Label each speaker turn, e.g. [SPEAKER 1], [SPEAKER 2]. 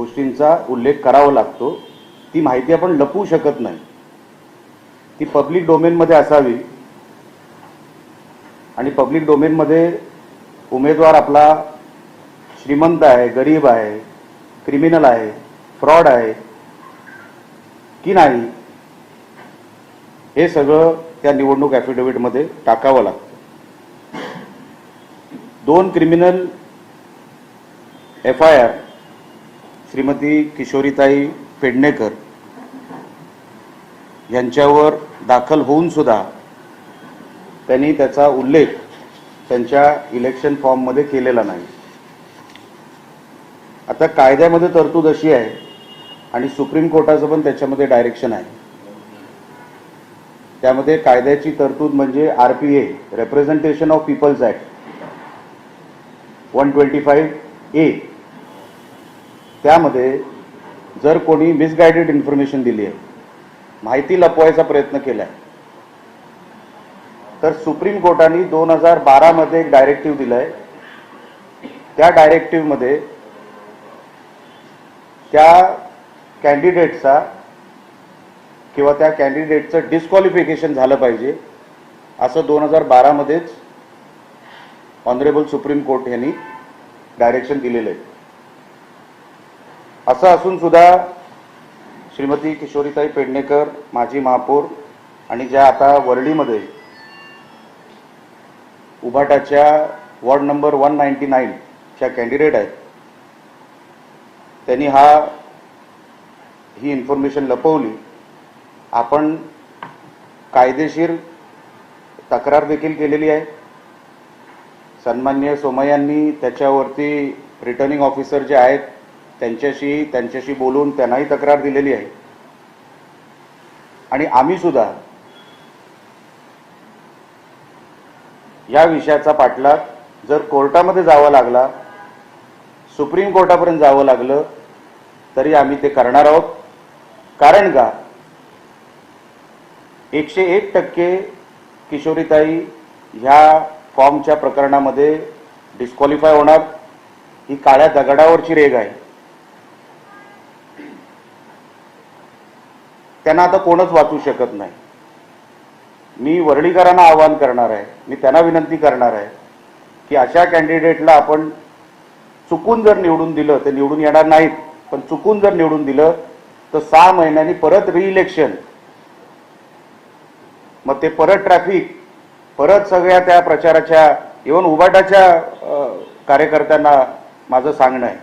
[SPEAKER 1] गोष्टींचा उल्लेख करावा लागतो। ती माहिती आपण लपवू शकत नाही, ती पब्लिक डोमेनमध्ये असावी आणि पब्लिक डोमेनमध्ये उमेदवार आपला श्रीमंत आहे, गरीब आहे, क्रिमिनल आहे, फ्रॉड आहे की नाही हे सगळं त्या निवडणूक ॲफिडेव्हिटमध्ये टाकावं लागतं। 2 क्रिमिनल FIR श्रीमती किशोरीताई पेडणेकर यांच्यावर दाखल होऊन सुद्धा त्यांनी त्याचा उल्लेख त्यांच्या इलेक्शन फॉर्ममध्ये केलेला नाही। आता कायद्यामध्ये तरतूद अशी आहे आणि सुप्रीम कोर्टाचं पण त्याच्यामध्ये डायरेक्शन आहे। त्यामध्ये कायद्याची तरतूद म्हणजे RPA representation of people's act 125A त्यामध्ये जर कोणी मिसगाइडेड इन्फॉर्मेशन दिली आहे, माहिती लपवायचा प्रयत्न केला आहे, तर सुप्रीम कोर्टाने 2012 मध्ये एक डायरेक्टिव्ह दिलाय। त्या डायरेक्टिव्हमध्ये त्या कॅन्डिडेटचा किंवा त्या कॅन्डिडेटचं डिस्क्वालिफिकेशन झालं पाहिजे असं 2012 मध्येच ऑनरेबल सुप्रीम कोर्ट यांनी डायरेक्शन दिलेलं आहे। असं असून सुद्धा श्रीमती किशोरीताई पेडणेकर माजी महापौर आणि ज्या आता वरळीमध्ये उभाटाच्या वॉर्ड नंबर 199 च्या कॅन्डिडेट आहेत, त्यांनी ही इन्फॉर्मेशन लपवली। आपण कायदेशीर तक्रार देखील केलेली आहे। सन्माननीय सोमय्यांनी त्याच्यावरती रिटर्निंग ऑफिसर जे आहेत त्यांच्याशी बोलून त्यांनाही तक्रार दिलेली आहे आणि आम्ही सुद्धा या विषयाचा पाठलाग जर कोर्टामध्ये जावं लागला, सुप्रीम कोर्टापर्यंत जावं लागलं तरी आम्ही ते करणार आहोत। कारण का 101% किशोरीताई ह्या फॉर्मच्या प्रकरणामध्ये डिस्क्वालिफाय होणार, ही काळ्या दगडावरची रेघ आहे। त्यांना आता कोणच वाचू शकत नाही। मी वरळीकरांना आवाहन करणार आहे, मी त्यांना विनंती करणार आहे की अशा कॅन्डिडेटला आपण चुकून जर निवडून दिलं तर निवडून येणार नाहीत, पण चुकून जर निवडून दिलं तर 6 महिन्यांनी परत रिइलेक्शन, मग ते परत ट्रॅफिक, परत सगळ्या त्या प्रचाराच्या इव्हन उभाटाच्या कार्यकर्त्यांना माझं सांगणं आहे